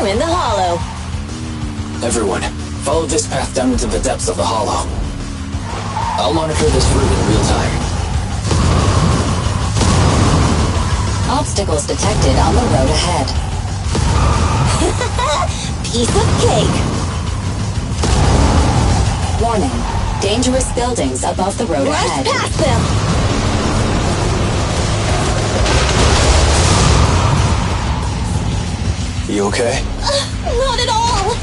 in the hollow. Everyone, follow this path down into the depths of the hollow. I'll monitor this route in real time. Obstacles detected on the road ahead. Piece of cake. Warning. Dangerous buildings above the road Rush ahead. past them. You okay? Not at all.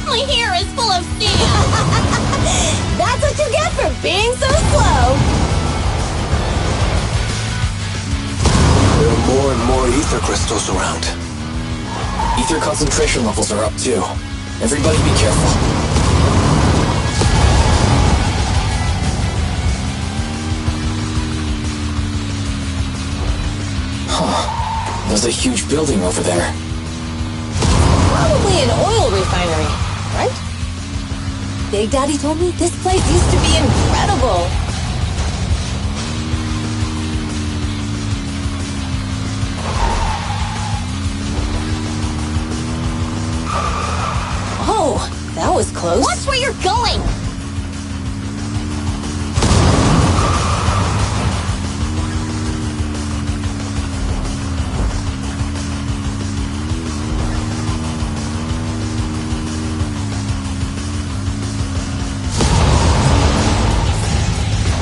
My hair is full of sand. That's what you get for being so slow. There are more and more ether crystals around. Ether concentration levels are up too. Everybody be careful. Huh. There's a huge building over there. Probably an oil refinery, right? Big Daddy told me this place used to be incredible. Oh, that was close. Watch where you're going!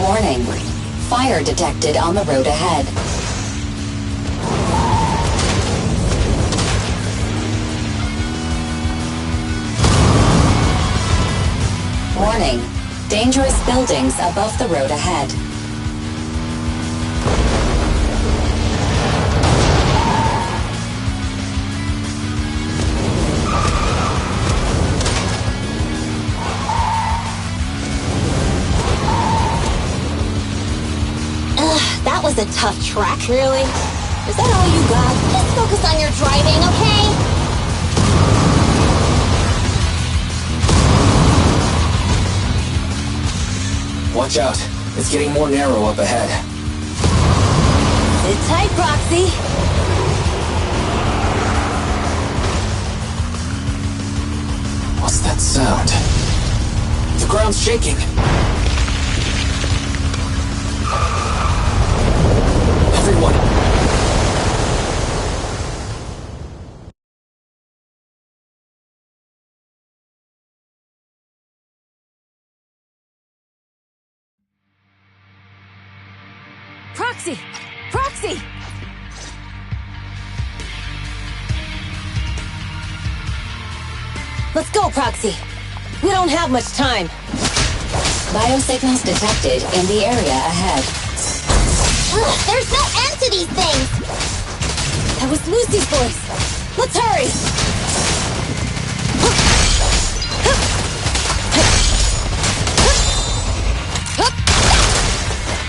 Warning. Fire detected on the road ahead. Warning. Dangerous buildings above the road ahead. That was a tough track. Really? Is that all you got? Just focus on your driving, okay? Watch out. It's getting more narrow up ahead. Sit tight, Proxy. What's that sound? The ground's shaking. Everyone! Proxy! Proxy! Let's go, Proxy. We don't have much time. Biosignals detected in the area ahead. There's no end to these things! That was Lucy's voice. Let's hurry!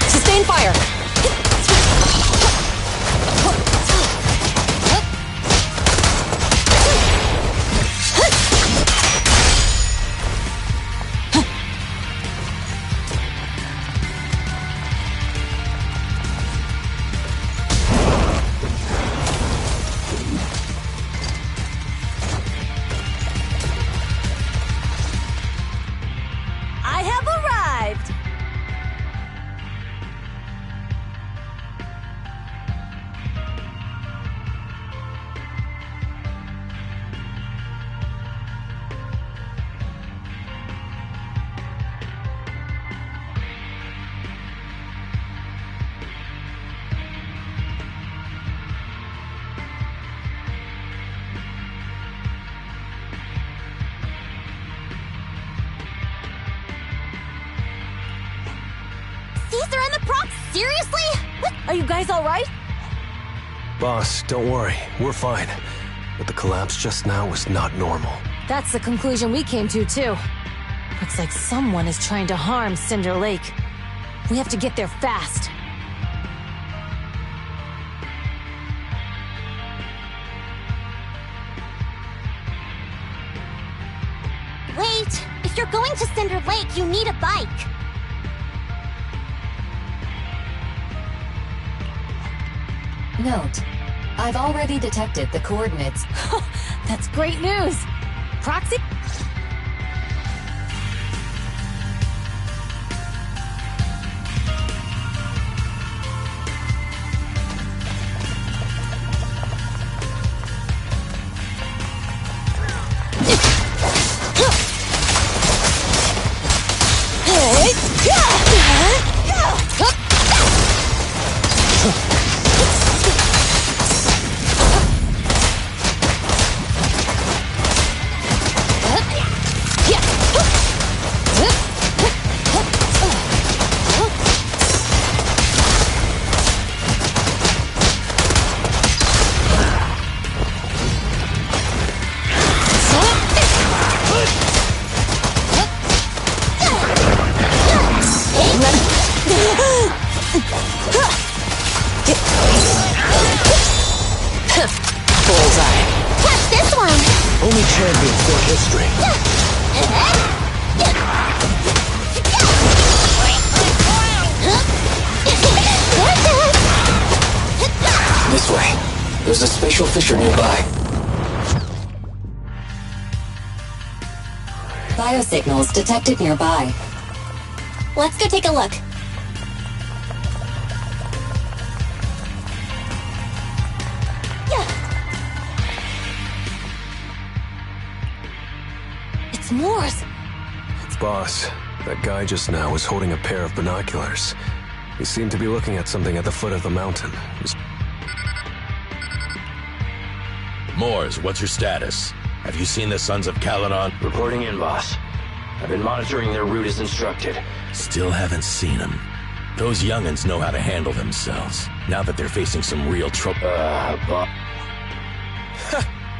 Sustain fire! I have arrived! Caesar and the Prox? Seriously? What? Are you guys alright? Boss, don't worry. We're fine. But the collapse just now was not normal. That's the conclusion we came to, too. Looks like someone is trying to harm Cinder Lake. We have to get there fast. Wait! If you're going to Cinder Lake, you need a bike. Note. I've already detected the coordinates. That's great news. Proxy? This way. There's a spatial fissure nearby. Biosignals detected nearby. Let's go take a look. It's Morse. Boss, that guy just now was holding a pair of binoculars. He seemed to be looking at something at the foot of the mountain. Moors, what's your status? Have you seen the Sons of Caledon? Reporting in, boss. I've been monitoring their route as instructed. Still haven't seen them. Those young'uns know how to handle themselves, now that they're facing some real trouble.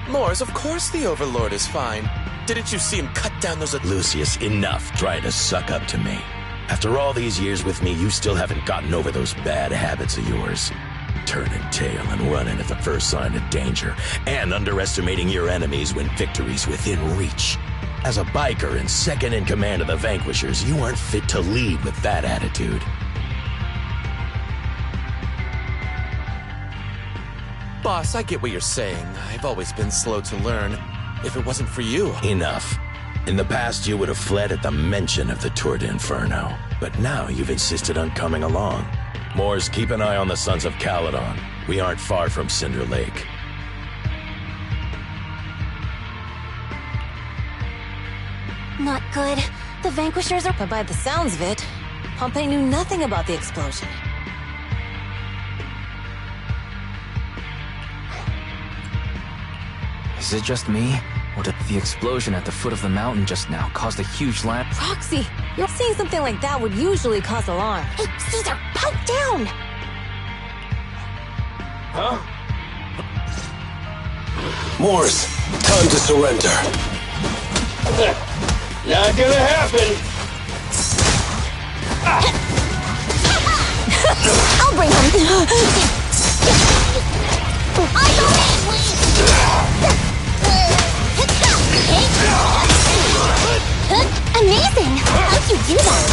Moors, of course the Overlord is fine. Didn't you see him cut down those... Lucius, enough trying to suck up to me. After all these years with me, you still haven't gotten over those bad habits of yours. Turning tail and running at the first sign of danger, and underestimating your enemies when victory's within reach. As a biker and second in command of the Vanquishers, you aren't fit to lead with that attitude. Boss, I get what you're saying. I've always been slow to learn. If it wasn't for you... Enough. In the past, you would have fled at the mention of the Tour d'Inferno, but now you've insisted on coming along. Moors, keep an eye on the Sons of Caledon. We aren't far from Cinder Lake. Not good. The Vanquishers are... But by the sounds of it, Pompey knew nothing about the explosion. Is it just me? Or did the explosion at the foot of the mountain just now caused a huge lamp? Proxy, you're seeing something like that would usually cause alarm. Hey, Caesar, pipe down! Huh? Moors, time to surrender. Not gonna happen! I'll bring him! I got it! Amazing! How'd you do that?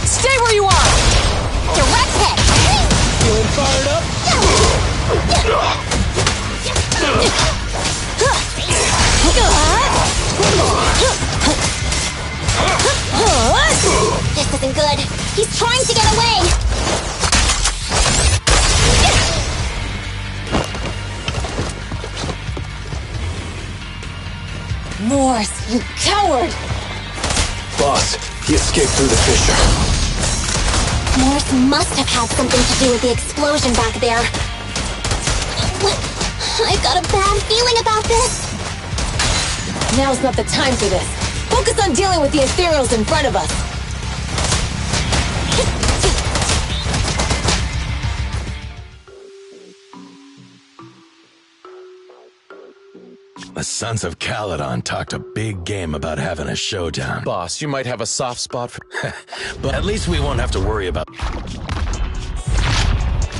Stay where you are! Direct hit! Feeling fired up? This isn't good. He's trying to get away! Morse, you coward! Boss, he escaped through the fissure. Morse must have had something to do with the explosion back there. I've got a bad feeling about this. Now's not the time for this. Focus on dealing with the ethereals in front of us. The Sons of Caledon talked a big game about having a showdown. Boss, you might have a soft spot for... But at least we won't have to worry about...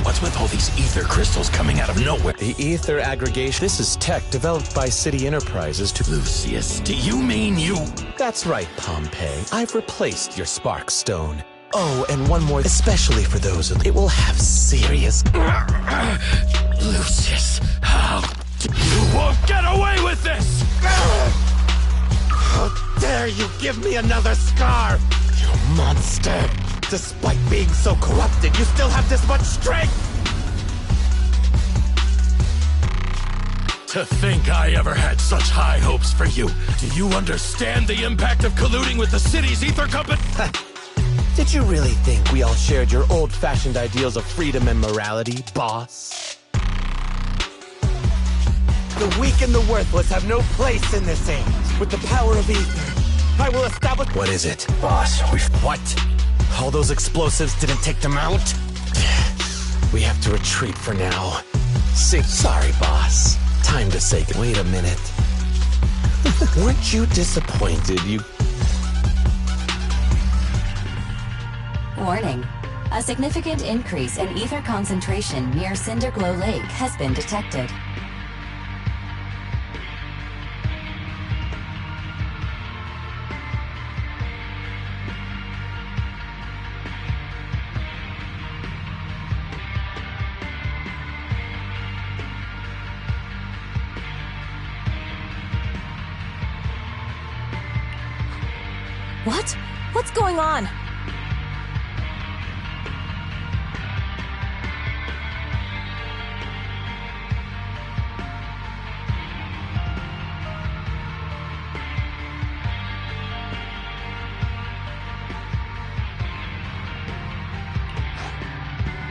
What's What's with all these ether crystals coming out of nowhere? The ether aggregation. This is tech developed by City Enterprises to... Lucius, do you mean you... That's right, Pompeii. I've replaced your spark stone. Oh, and one more, especially for those it will have serious... Lucius, how... You won't get away with this! How dare you give me another scar, you monster! Despite being so corrupted, you still have this much strength! To think I ever had such high hopes for you. Do you understand the impact of colluding with the city's ether company? Did you really think we all shared your old-fashioned ideals of freedom and morality, boss? The weak and the worthless have no place in this age. With the power of ether, I will establish... What is it? Boss, What? All those explosives didn't take them out? We have to retreat for now. Sorry, boss. Time to say... Wait a minute. Weren't you disappointed you... Warning. A significant increase in ether concentration near Cinderglow Lake has been detected. What? What's going on?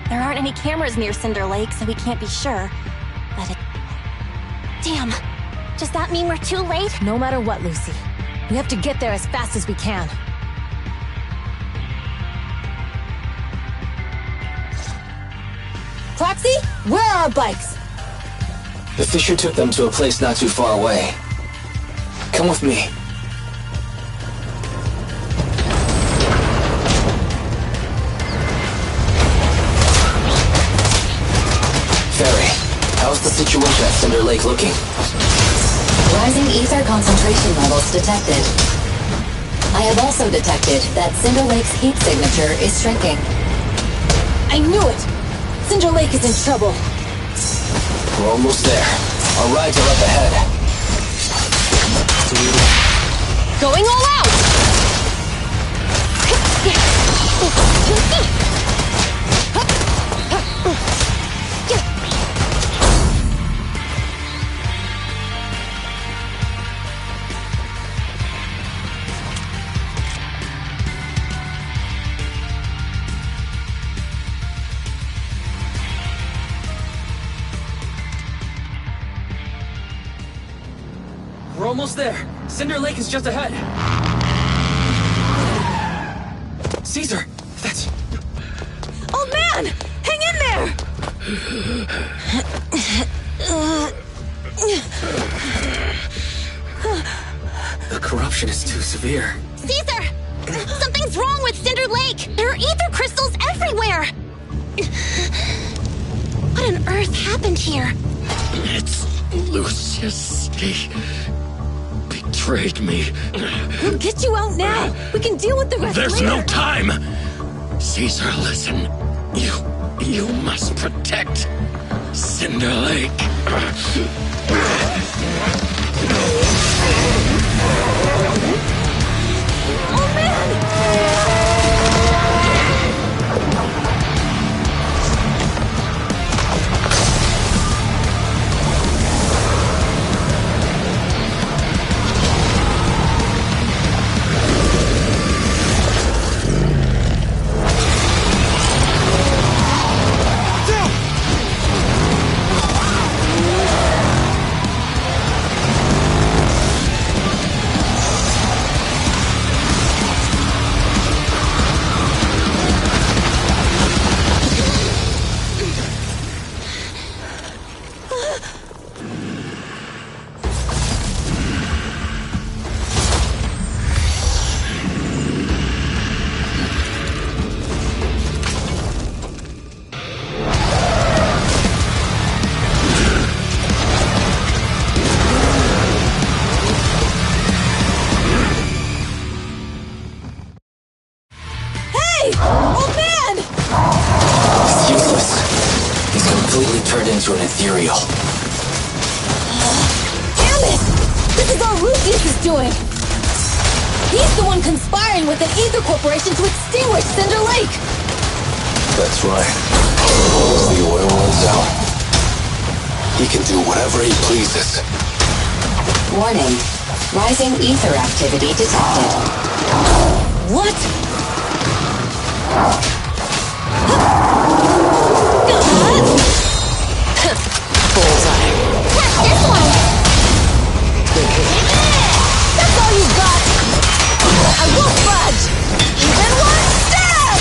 There aren't any cameras near Cinder Lake, so we can't be sure. But it... Damn. Does that mean we're too late? No matter what, Lucy. We have to get there as fast as we can. Proxy, where are our bikes? The Fisher took them to a place not too far away. Come with me. Ferry, how's the situation at Cinder Lake looking? Rising ether concentration levels detected. I have also detected that Cinder Lake's heat signature is shrinking. I knew it! Cinder Lake is in trouble. We're almost there. Our rides are up ahead. Going all out! We're almost there. Cinder Lake is just ahead. Caesar, that's... Old man! Hang in there! The corruption is too severe. Caesar! Something's wrong with Cinder Lake! There are ether crystals everywhere! What on earth happened here? It's Lucius. He betrayed me. We'll get you out now! We can deal with the rest There's later! no time! Caesar, listen. You must protect Cinder Lake. Oh man! completely turned into an ethereal. Damn it! This is all Lucius is doing! He's the one conspiring with an ether corporation to extinguish Cinder Lake! That's right. Once the oil runs out, he can do whatever he pleases. Warning. Rising ether activity detected. What? Bullseye. Catch this one! That's all you got! I won't budge! Even one step!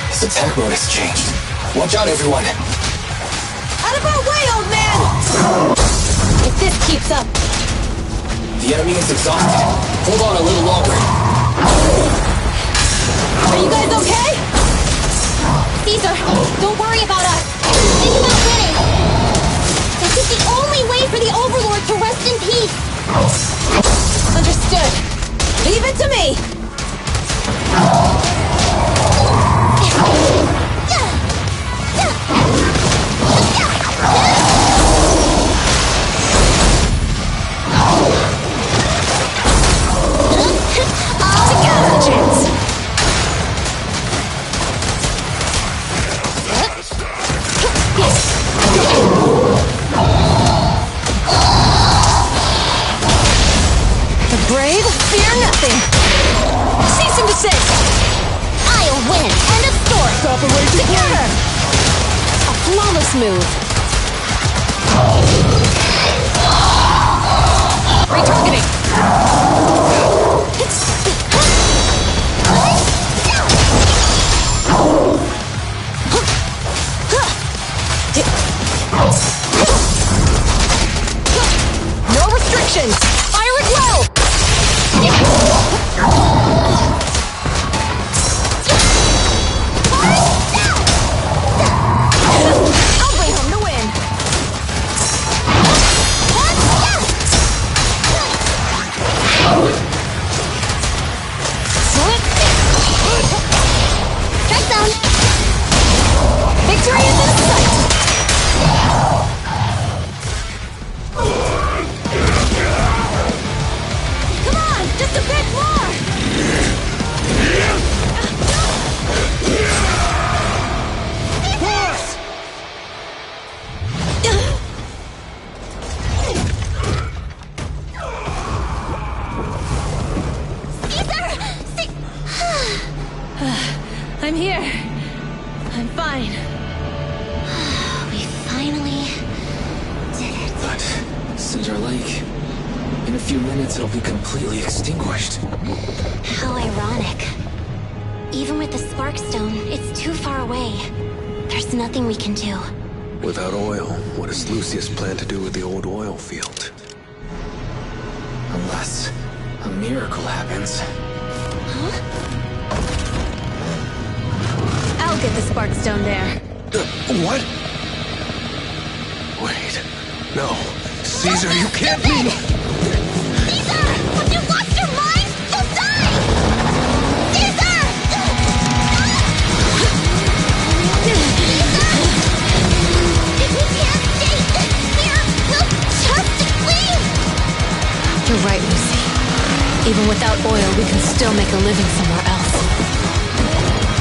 His attack mode has changed. Watch out, everyone! Out of our way, old man! If this keeps up... The enemy is exhausted. Hold on a little longer. Are you guys okay? Caesar, don't worry about us. Think about winning. This is the only way for the Overlord to rest in peace. Understood. Leave it to me! The brave fear nothing. Cease and desist. I'll win. End of story. Together. A flawless move. Retargeting. No restrictions. Fire it low. I'll bring home the win. Strike zone. Victory is in sight. Come on, just a bit more. I'm here. I'm fine. We finally did it. But Cinder Lake, in a few minutes it'll be completely extinguished. How ironic. Even with the Spark Stone, it's too far away. There's nothing we can do. Without oil, what does Lucius plan to do with the old oil field? Unless a miracle happens. I'll get the Spark Stone there. What? Wait. No. Caesar, you can't be... Caesar! Have you lost your mind? You'll die! Caesar! If we can't stay here, we'll just leave! You're right, Lucy. Even without oil, we can still make a living somewhere else.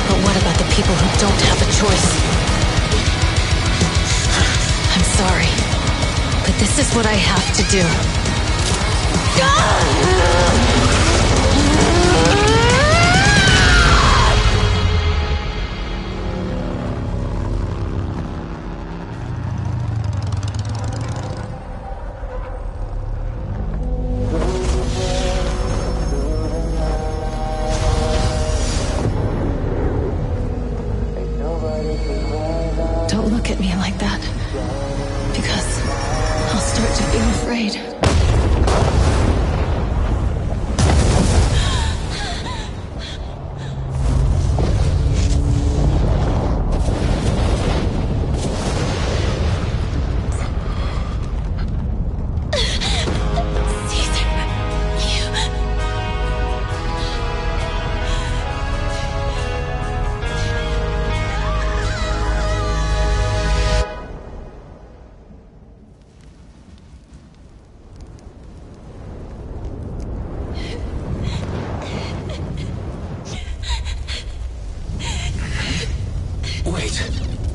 But what about the people who don't have a choice? I'm sorry, but this is what I have to do. Don't look at me like that. Because I'll start to feel afraid.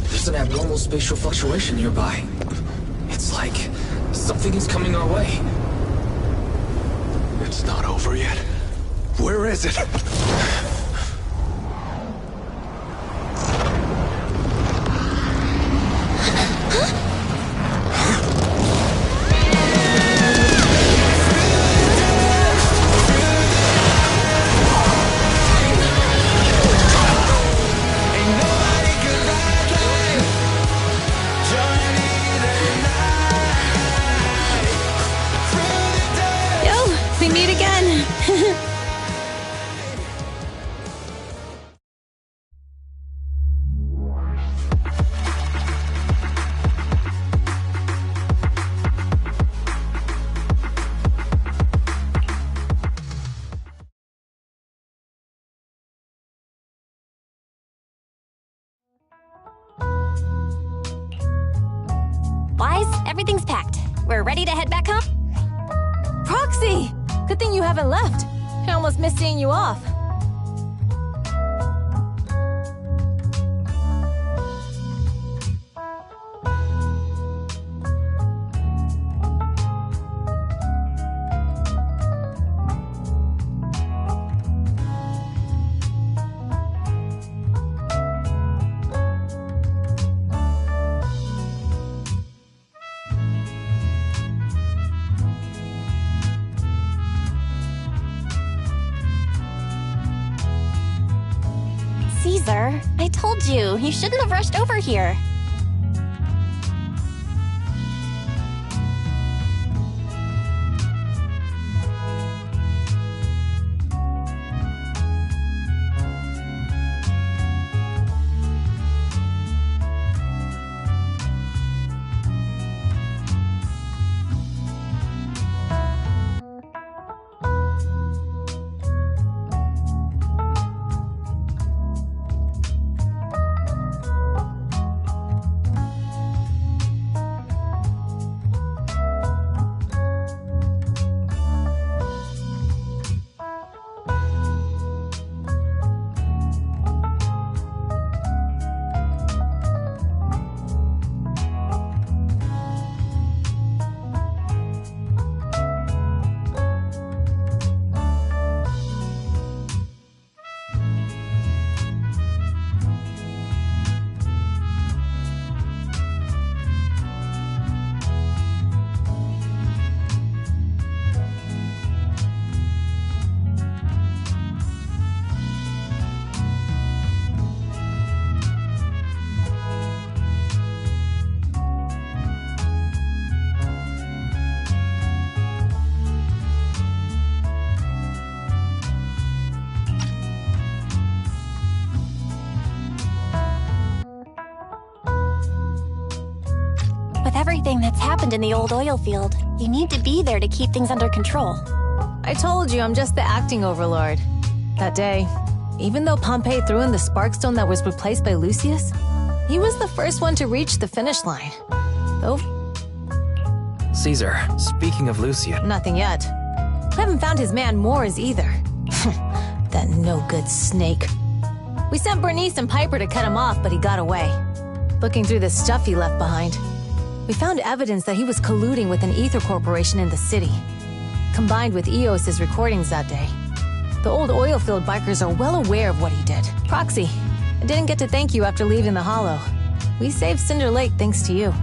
There's an abnormal spatial fluctuation nearby. It's like something is coming our way. It's not over yet. Where is it? We meet again! Wise, everything's packed. We're ready to head back home? Proxy! Good thing you haven't left. I almost missed seeing you off. Caesar, I told you, you shouldn't have rushed over here. With everything that's happened in the old oil field, you need to be there to keep things under control. I told you I'm just the acting overlord. That day, even though Pompey threw in the Sparkstone that was replaced by Lucius, he was the first one to reach the finish line. Though, Caesar, speaking of Lucius... nothing yet. I haven't found his man Moores either. That no-good snake. We sent Bernice and Piper to cut him off, but he got away. Looking through the stuff he left behind, we found evidence that he was colluding with an ether corporation in the city, combined with Eos's recordings that day. The old oilfield bikers are well aware of what he did. Proxy, I didn't get to thank you after leaving the Hollow. We saved Cinder Lake thanks to you.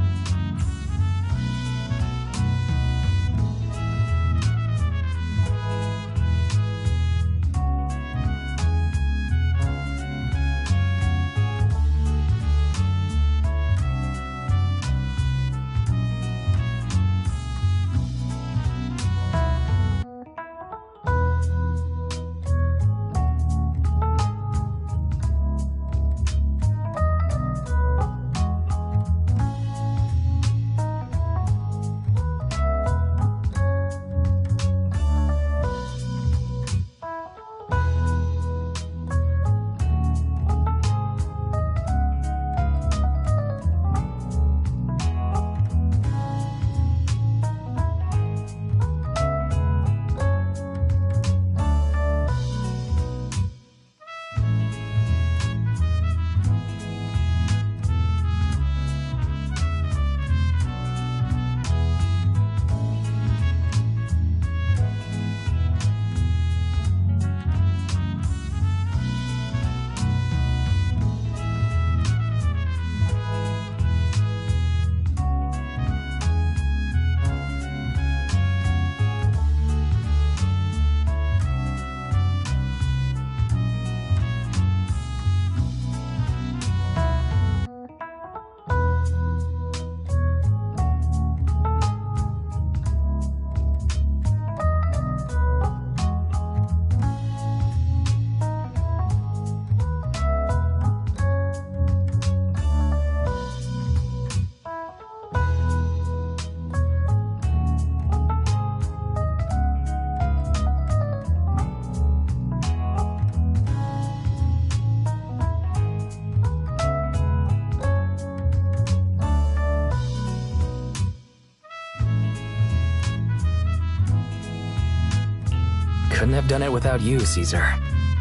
couldn't have done it without you, Caesar.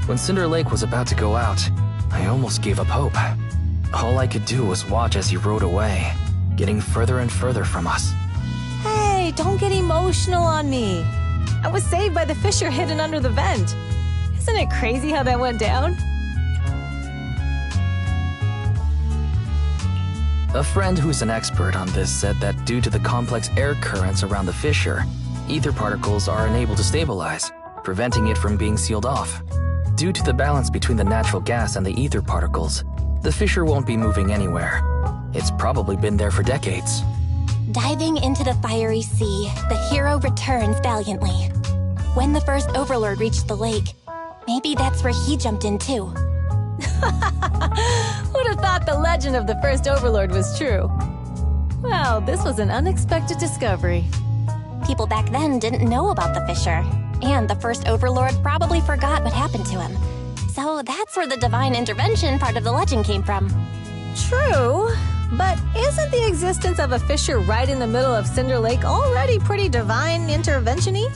When Cinder Lake was about to go out, I almost gave up hope. All I could do was watch as he rode away, getting further and further from us. Hey, don't get emotional on me. I was saved by the fissure hidden under the vent. Isn't it crazy how that went down? A friend who's an expert on this said that due to the complex air currents around the fissure, ether particles are unable to stabilize, preventing it from being sealed off. Due to the balance between the natural gas and the ether particles, the fissure won't be moving anywhere. It's probably been there for decades. Diving into the fiery sea, the hero returns valiantly. When the first Overlord reached the lake, maybe that's where he jumped in too. Who'd have thought the legend of the first Overlord was true? Well, this was an unexpected discovery. People back then didn't know about the fissure, and the first Overlord probably forgot what happened to him. So that's where the divine intervention part of the legend came from. True, but isn't the existence of a fissure right in the middle of Cinder Lake already pretty divine intervention-y?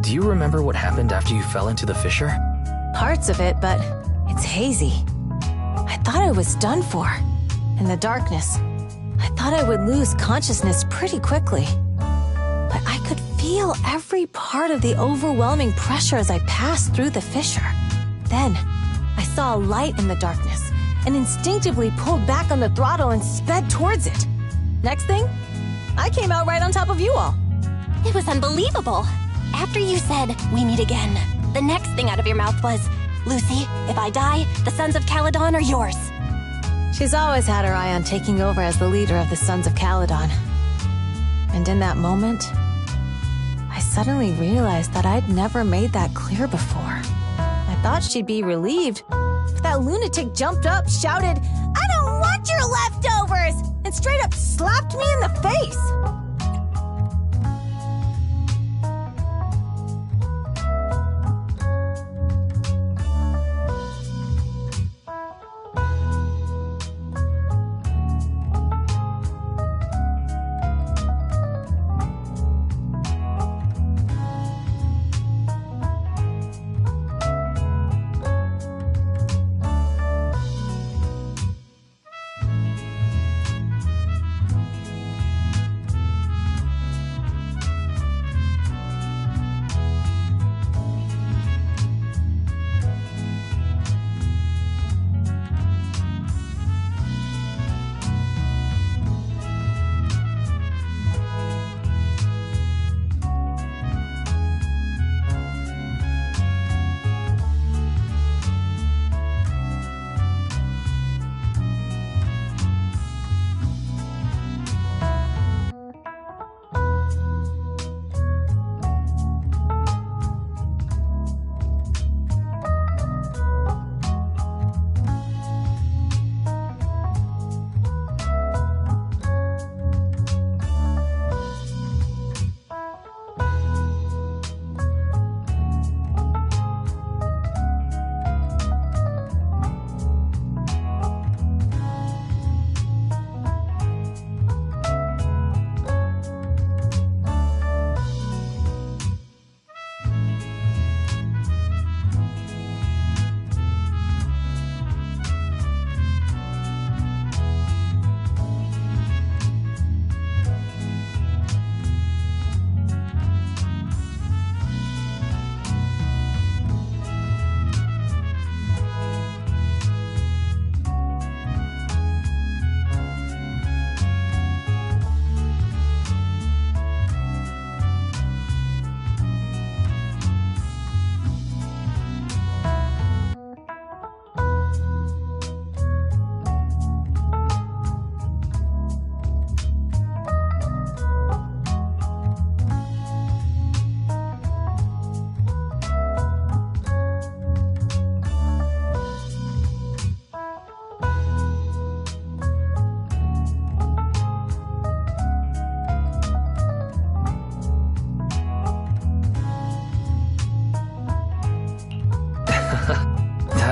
Do you remember what happened after you fell into the fissure? Parts of it, but it's hazy. I thought I was done for. In the darkness, I thought I would lose consciousness pretty quickly. But I could feel every part of the overwhelming pressure as I passed through the fissure. Then, I saw a light in the darkness and instinctively pulled back on the throttle and sped towards it. Next thing, I came out right on top of you all. It was unbelievable. After you said, "We meet again," the next thing out of your mouth was, "Lucy, if I die, the Sons of Caledon are yours." She's always had her eye on taking over as the leader of the Sons of Caledon. And in that moment, I suddenly realized that I'd never made that clear before. I thought she'd be relieved, but that lunatic jumped up, shouted, "I don't want your leftovers!" and straight up slapped me in the face.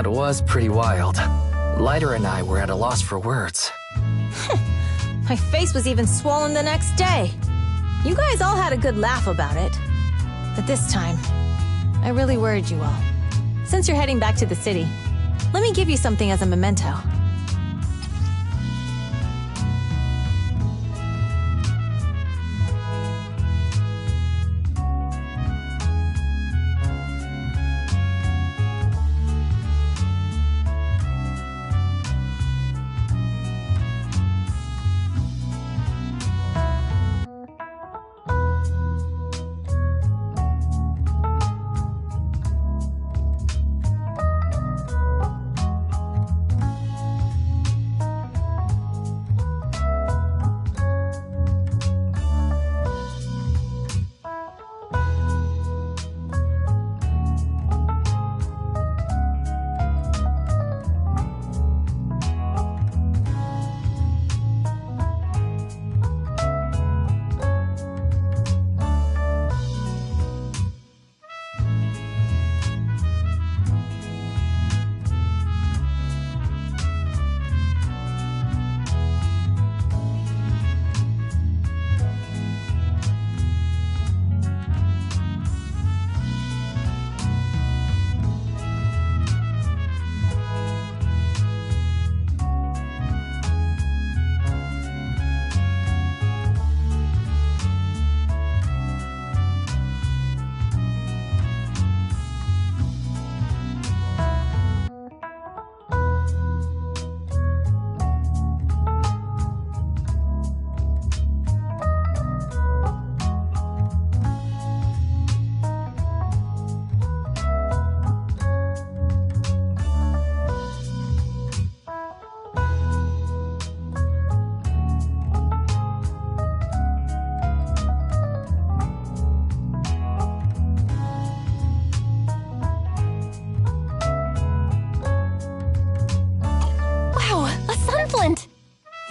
That was pretty wild. Lighter and I were at a loss for words. My face was even swollen the next day. You guys all had a good laugh about it. But this time, I really worried you all. Since you're heading back to the city, let me give you something as a memento.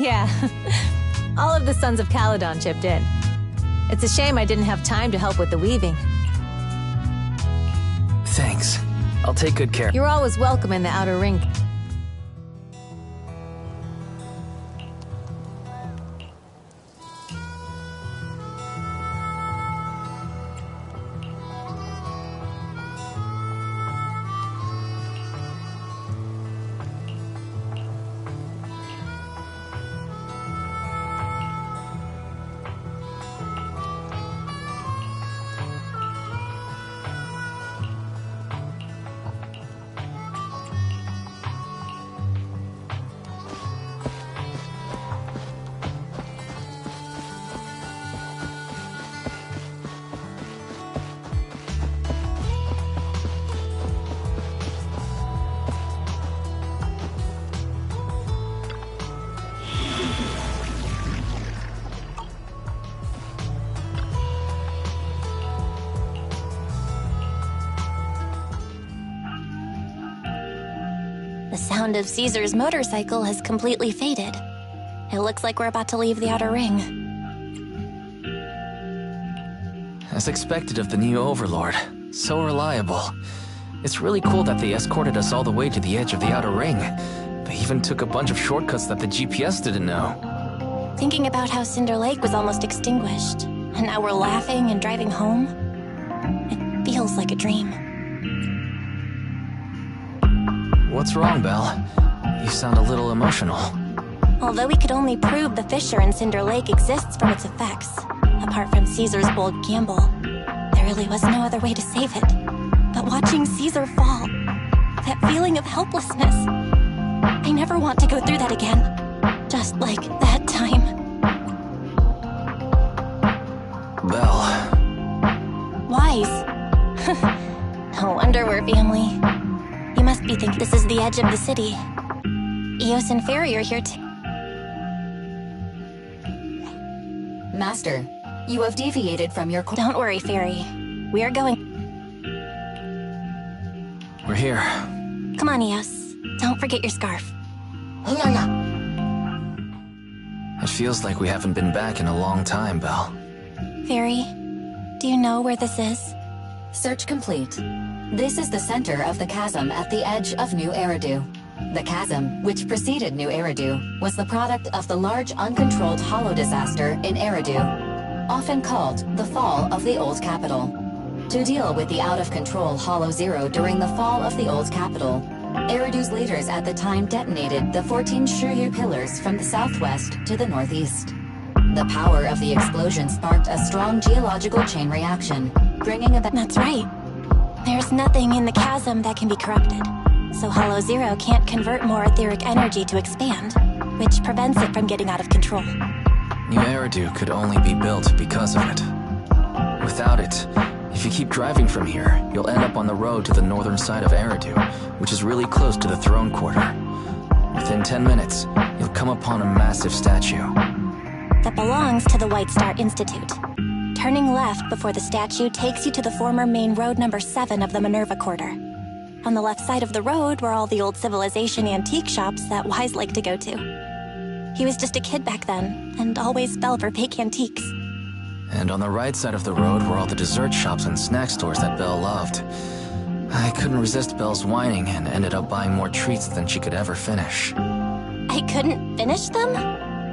Yeah, all of the Sons of Caledon chipped in. It's a shame I didn't have time to help with the weaving. Thanks. I'll take good care. You're always welcome in the Outer Ring. The sound of Caesar's motorcycle has completely faded. It looks like we're about to leave the Outer Ring. As expected of the new Overlord. So reliable. It's really cool that they escorted us all the way to the edge of the Outer Ring. They even took a bunch of shortcuts that the GPS didn't know. Thinking about how Cinder Lake was almost extinguished, and now we're laughing and driving home, it feels like a dream. What's wrong, Belle? You sound a little emotional. Although we could only prove the fissure in Cinder Lake exists from its effects, apart from Caesar's bold gamble, there really was no other way to save it. But watching Caesar fall, that feeling of helplessness, I never want to go through that again. Just like that time. Belle. Wise. No wonder we're family. You must be thinking this is the edge of the city. Eos and Fairy are here too. Master, you have deviated from your Don't worry, Fairy. We are going. We're here. Come on, Eos. Don't forget your scarf. It feels like we haven't been back in a long time, Belle. Fairy, do you know where this is? Search complete. This is the center of the chasm at the edge of New Eridu. The chasm, which preceded New Eridu, was the product of the large uncontrolled hollow disaster in Eridu, often called the fall of the old capital. To deal with the out-of-control Hollow Zero during the fall of the old capital, Eridu's leaders at the time detonated the 14 Shiryu pillars from the southwest to the northeast. The power of the explosion sparked a strong geological chain reaction, bringing about— That's right. There's nothing in the chasm that can be corrupted, so Hollow Zero can't convert more etheric energy to expand, which prevents it from getting out of control. New Eridu could only be built because of it. Without it, if you keep driving from here, you'll end up on the road to the northern side of Eridu, which is really close to the throne quarter. Within 10 minutes, you'll come upon a massive statue. That belongs to the White Star Institute. Turning left before the statue takes you to the former main road number 7 of the Minerva Quarter. On the left side of the road were all the old civilization antique shops that Wise liked to go to. He was just a kid back then, and always fell for fake antiques. And on the right side of the road were all the dessert shops and snack stores that Belle loved. I couldn't resist Belle's whining and ended up buying more treats than she could ever finish. I couldn't finish them?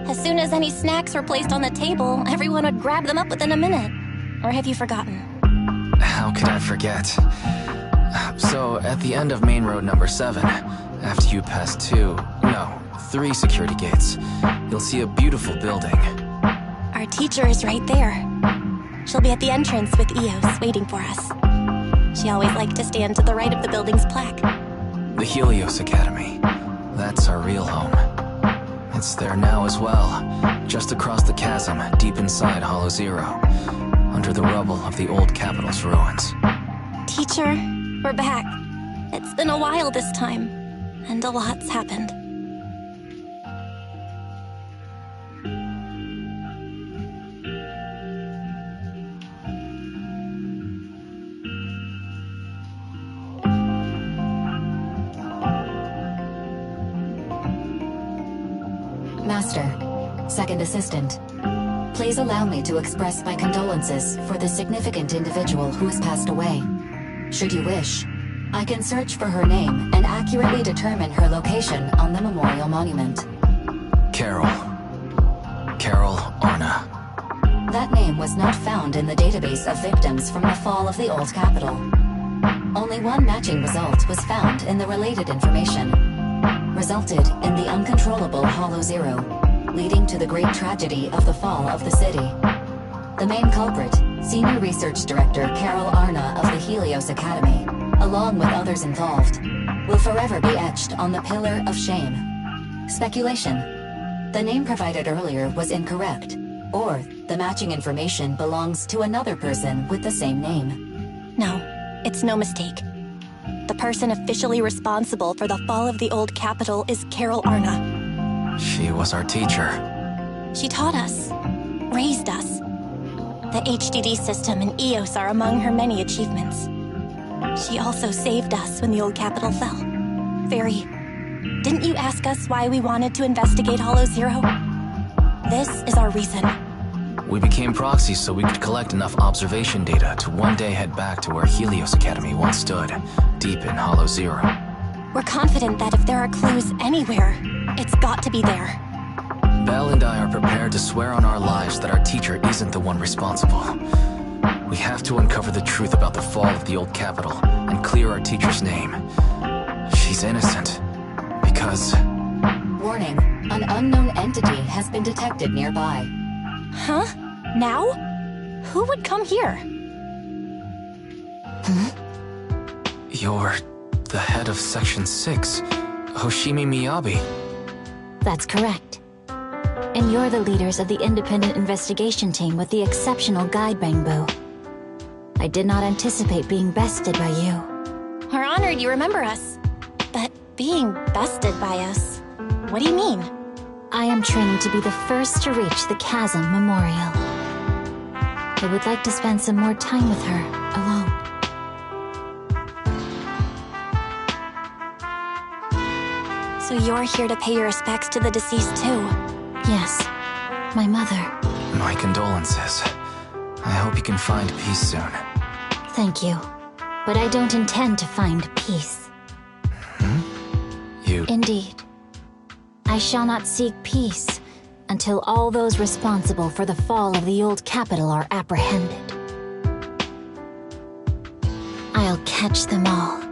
As soon as any snacks were placed on the table, everyone would grab them up within a minute. Or have you forgotten? How could I forget? So, at the end of main road number 7, after you pass 3 security gates, you'll see a beautiful building. Our teacher is right there. She'll be at the entrance with Eos waiting for us. She always liked to stand to the right of the building's plaque. The Helios Academy. That's our real home. It's there now as well, just across the chasm, deep inside Hollow Zero, under the rubble of the old capital's ruins. Teacher, we're back. It's been a while this time, and a lot's happened. Master, Second Assistant, please allow me to express my condolences for the significant individual who has passed away. Should you wish, I can search for her name and accurately determine her location on the memorial monument. Carol Arna. That name was not found in the database of victims from the fall of the old capital. Only one matching result was found in the related information. Resulted in the uncontrollable Hollow Zero, leading to the great tragedy of the fall of the city. The main culprit, Senior Research Director Carol Arna of the Helios Academy, along with others involved, will forever be etched on the Pillar of Shame. Speculation. The name provided earlier was incorrect, or the matching information belongs to another person with the same name. No, it's no mistake. The person officially responsible for the fall of the old capital is Carol Arna. She was our teacher. She taught us, raised us. The HDD system and EOS are among her many achievements. She also saved us when the old capital fell. Didn't you ask us why we wanted to investigate Hollow Zero? This is our reason. We became proxies so we could collect enough observation data to one day head back to where Helios Academy once stood, deep in Hollow Zero. We're confident that if there are clues anywhere, it's got to be there. Belle and I are prepared to swear on our lives that our teacher isn't the one responsible. We have to uncover the truth about the fall of the old capital and clear our teacher's name. She's innocent. Because... Warning, an unknown entity has been detected nearby. Huh? Now? Who would come here? You're the head of Section 6, Hoshimi Miyabi. That's correct. And you're the leaders of the independent investigation team with the exceptional guide Bangbu. I did not anticipate being bested by you. We're honored you remember us. But being bested by us, what do you mean? I am training to be the first to reach the Chasm Memorial. I would like to spend some more time with her, alone. So you're here to pay your respects to the deceased too? Yes, my mother. My condolences. I hope you can find peace soon. Thank you. But I don't intend to find peace. You... Indeed. I shall not seek peace until all those responsible for the fall of the old capital are apprehended. I'll catch them all.